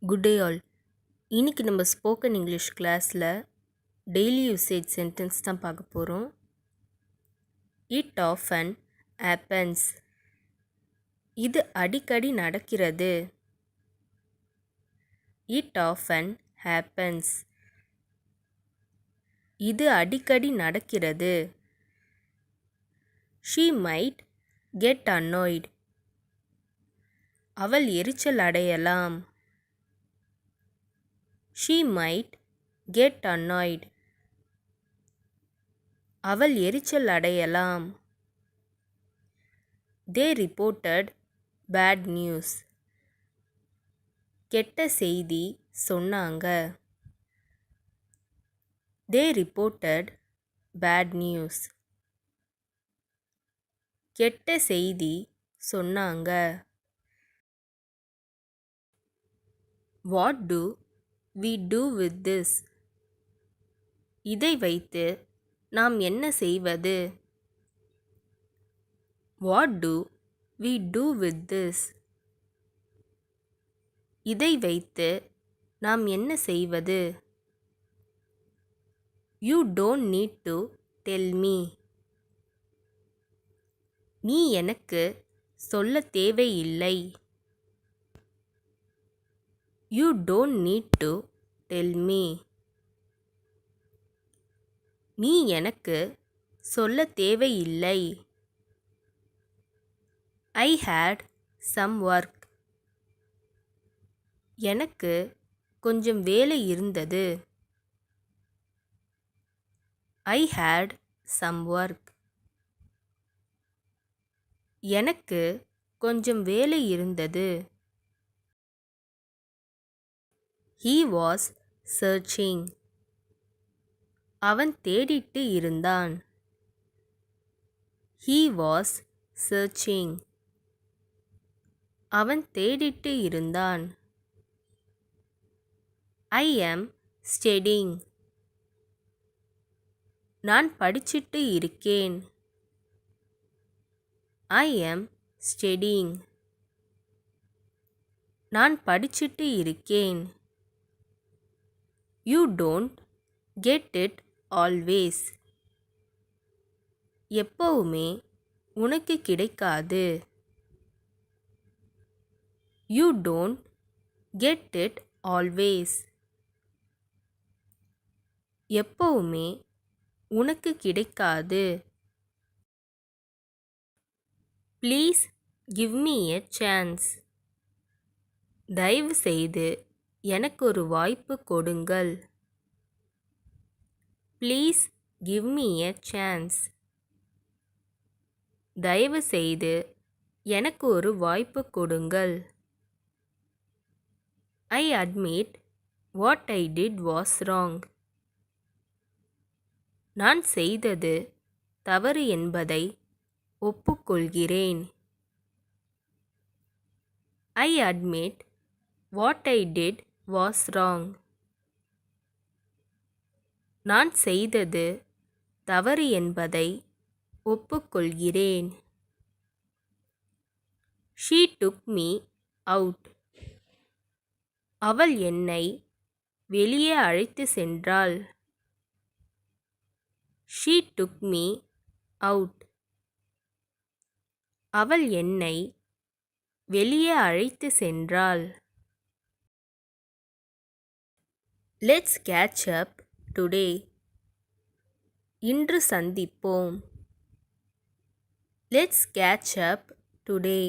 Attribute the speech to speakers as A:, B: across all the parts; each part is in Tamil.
A: Good day all. இன்னைக்கு நம்ம ஸ்போக்கன் இங்கிலீஷ் கிளாஸில் டெய்லி யூசேஜ் சென்டென்ஸ் தான் பார்க்க போகிறோம். It often happens. இது அடிக்கடி நடக்கிறது. It often happens. இது அடிக்கடி நடக்கிறது. She might get annoyed. அவள் எரிச்சல் அடையலாம். She might get annoyed. அவள் எரிச்சல் அடையலாம். They reported bad news. கெட்ட செய்தி சொன்னாங்க. They reported bad news. கெட்ட செய்தி சொன்னாங்க. What do we do with this? இதை வைத்து நாம் என்ன செய்வது? What do we do with this? இதை வைத்து நாம் என்ன செய்வது? You don't need to tell me. நீ எனக்கு சொல்ல தேவையில்லை. You don't need to tell me. நீ எனக்கு சொல்ல தேவையில்லை. I had some work. எனக்கு கொஞ்சம் வேலை இருந்தது. I had some work. எனக்கு கொஞ்சம் வேலை இருந்தது. He was searching. அவன் தேடிட்டு இருந்தான். He was searching. அவன் தேடிட்டு இருந்தான். I am studying. நான் படிச்சிட்டு இருக்கேன். I am studying. நான் படிச்சிட்டு இருக்கேன். You don't get it always. எப்பவுமே உனக்கு கிடைக்காது. You don't get it always. எப்பவுமே உனக்கு கிடைக்காது. Please give me a chance. தயவு செய்து எனக்கு ஒரு வாய்ப்பு கொடுங்கள். Please give me a chance. தயவு செய்து எனக்கு ஒரு வாய்ப்பு கொடுங்கள். I admit what I did was wrong. நான் செய்தது தவறு என்பதை ஒப்புக்கொள்கிறேன். I admit what I did was wrong. நான் செய்தது தவறு என்பதை ஒப்புக்கொள்கிறேன். She took me out. அவள் என்னை வெளியே அழைத்து சென்றாள். She took me out. அவள் என்னை வெளியே அழைத்து சென்றாள். Let's catch up today. இன்று சந்திப்போம். Let's catch up today.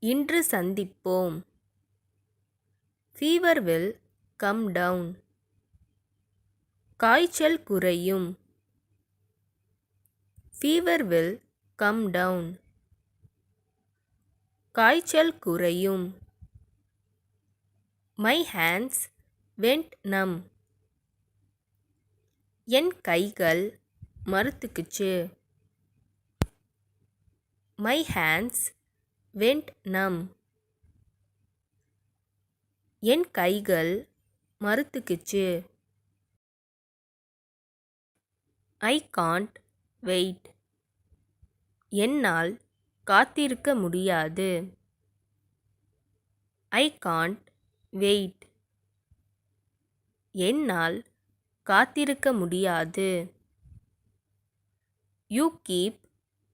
A: இன்று சந்திப்போம். Fever will come down. காய்ச்சல் குறையும். Fever will come down. காய்ச்சல் குறையும். My hands went numb. என் கைகள் மரத்துக்குச்சு. My hands went numb. என் கைகள் மரத்துக்குச்சு. I can't wait. என்னால் காத்திருக்க முடியாது. I can't wait. என்னால் காத்திருக்க முடியாது. You keep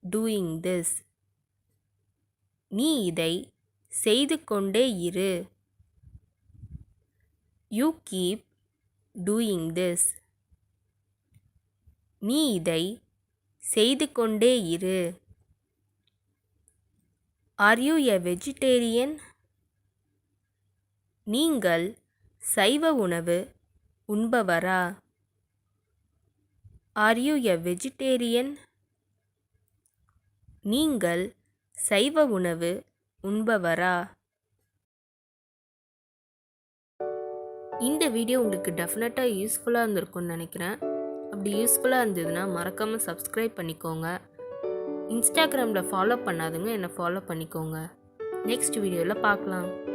A: doing this. நீ இதை செய்து கொண்டே இரு. You keep doing this. நீ இதை செய்து கொண்டே இரு. Are you a vegetarian? நீங்கள் சைவ உணவு உண்பவரா? Are you a vegetarian? நீங்கள் சைவ உணவு உண்பவரா? இந்த வீடியோ உங்களுக்கு டெஃபினட்டாக யூஸ்ஃபுல்லாக இருந்திருக்கும்னு நினைக்கிறேன். அப்படி யூஸ்ஃபுல்லாக இருந்ததுன்னா மறக்காமல் சப்ஸ்கிரைப் பண்ணிக்கோங்க. இன்ஸ்டாகிராமில் ஃபாலோ பண்ணாதுங்க, என்னை ஃபாலோ பண்ணிக்கோங்க. நெக்ஸ்ட் வீடியோவில் பார்க்கலாம்.